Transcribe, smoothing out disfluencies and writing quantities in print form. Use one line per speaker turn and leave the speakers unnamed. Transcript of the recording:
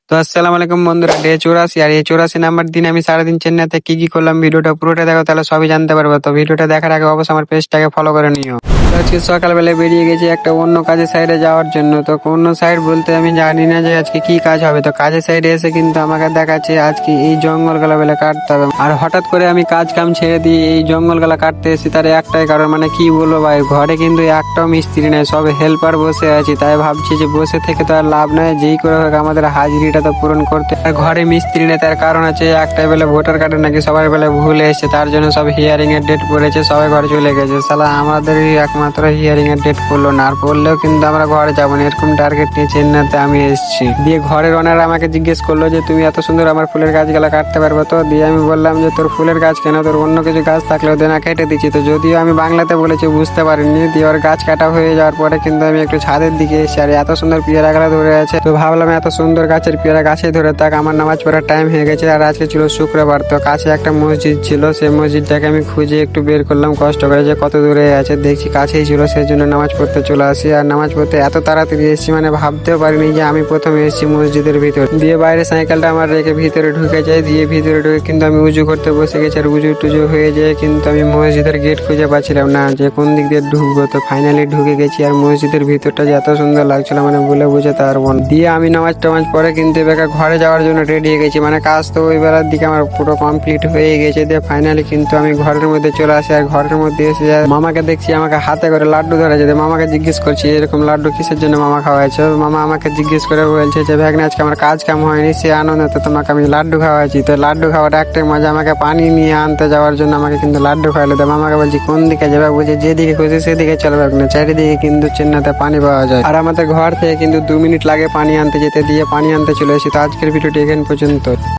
তো আসসালামু আলাইকুম বন্ধুরা, ডে 84 আর এই 84 নাম্বার দিন আমি সারাদিন চেন্নাইতে কি করলাম ভিডিওটা পুরোটা দেখো, তাহলে সবই জানতে পারবো। তো ভিডিওটা দেখার আগে অবশ্যই আমার পেজটাকে ফলো করে নিও। তো আজকে সকালবেলায় বেরিয়ে গেছি একটা অন্য কাজের সাইডে যাওয়ার জন্য। তো অন্য সাইড বলতে আমি জানি না যে আজকে কি কাজ হবে। তো কাজের সাইডে এসে কিন্তু আমাকে দেখাচ্ছে আজকে এই জঙ্গলগুলা বেলা কাটতে হবে। আর হঠাৎ করে আমি কাজ কাম ছেড়ে দিয়ে এই জঙ্গলগুলা কাটতে এসেছি, তার একটাই কারণ, মানে কি বলবো ভাই, ঘরে কিন্তু একটাও মিস্ত্রি নেই, সব হেল্পার বসে আছি। তাই ভাবছি যে বসে থেকে তো আর লাভ নাই, যেই করে হোক আমাদের হাজিরিটা তো পূরণ করতে। আর ঘরে মিস্ত্রি নেই, তার কারণ আছে একটাই, বেলা ভোটার কার্ডে নাকি সবাই বেলা ভুলে এসছে, তার জন্য সব হিয়ারিং এর ডেট পড়েছে, সবাই ঘরে চলে গেছে। সালা আমাদেরই একমাত্র হিয়ারিং এর ডেট পড়লো না, আর পড়লেও কিন্তু আমরা ঘরে যাবো না, এরকম টার্গেট নিয়ে চেন্নাইতে আমি এসেছি। দিয়ে ঘরের ওনার আমাকে জিজ্ঞেস করলো যে তুমি এত সুন্দর আমার ফুলের গাছগুলা কাটতে পারবো তো? দিয়ে আমি বললাম যে তোর ফুলের গাছ কেন, তোর অন্য কিছু গাছ থাকলেও দেনা কেটে দিচ্ছি। তো যদিও আমি বাংলাতে বলেছি, বুঝতে পারিনি। দিয়ে ওর গাছ কাটা হয়ে যাওয়ার পরে কিন্তু আমি একটু ছাদের দিকে এসেছি, আর এত সুন্দর পেয়ারা গাছ ধরে আছে। তো ভাবলাম এত সুন্দর গাছের পেয়ারা গাছে ধরে থাক, আমার নামাজ পড়ার টাইম হয়ে গেছে। আর আজকে ছিল শুক্রবার, তো কাছে একটা মসজিদ ছিল, সেই মসজিদটাকে আমি খুঁজে একটু বের করলাম কষ্ট করে, যে কত দূরে আছে। দেখছি কাছেই ছিল, সেই জন্য নামাজ পড়তে চলে আসি। আর নামাজ পড়তে এত তাড়াতাড়ি এসেছি, মানে ভাবতেও পারিনি যে আমি প্রথমে এসেছি মসজিদের ভিতর। দিয়ে বাইরে সাইকেলটা আমার রেখে ভিতরে ঢুকে যাই। দিয়ে ভিতরে ঢুকে কিন্তু আমি উজু করতে বসে গেছি, আর উজু টুজু হয়ে যায়, কিন্তু আমি মসজিদের গেট খুঁজে পাচ্ছিলাম না যে কোন দিক দিয়ে ঢুকবো। তো ফাইনালি ঢুকে গেছি, আর মসজিদের ভিতরটা যে এত সুন্দর লাগছিল মানে বলে বুঝাতে পারবো না। দিয়ে আমি নামাজ টামাজ পরে কিন্তু এবার ঘরে যাওয়ার জন্য রেডি হয়ে গেছি, মানে কাজ তো ওই বেলার দিকে আমার পুরো কমপ্লিট হয়ে গেছে। দিয়ে ফাইনালি কিন্তু আমি ঘরের মধ্যে চলে আসি, আর ঘরের মধ্যে এসে মামাকে দেখছি আমাকে হাতে করে লাড্ডু ধরে যেতে। মামাকে জিজ্ঞেস করছি এরকম লাড্ডু কিসের জন্য মামা খাওয়াইছো? মামা আমাকে জিজ্ঞেস করে বলছে যে ভাগ্নে আজকে আমার কাজ কাম হয়নি, সে আনন্দে তো তোমাকে আমি লাড্ডু খাওয়াইছি। তো লাড্ডু খাওয়াটা একটাই মজা, আমাকে পানি নিয়ে আনতে যাওয়ার জন্য আমাকে কিন্তু লাড্ডু খাওয়াইলো। তো মামাকে বলছি কোন দিকে যাবে, বলছে যেদিকে খুশি সেদিকে চলবে না, চারিদিকে কিন্তু চেন্নাইতে পানি পাওয়া যায়। আর আমাদের ঘর থেকে কিন্তু 2 মিনিট লাগে পানি আনতে যেতে। দিয়ে পানি আনতে চলে এসেছি। তো আজকের ভিডিওটি এখান পর্যন্ত।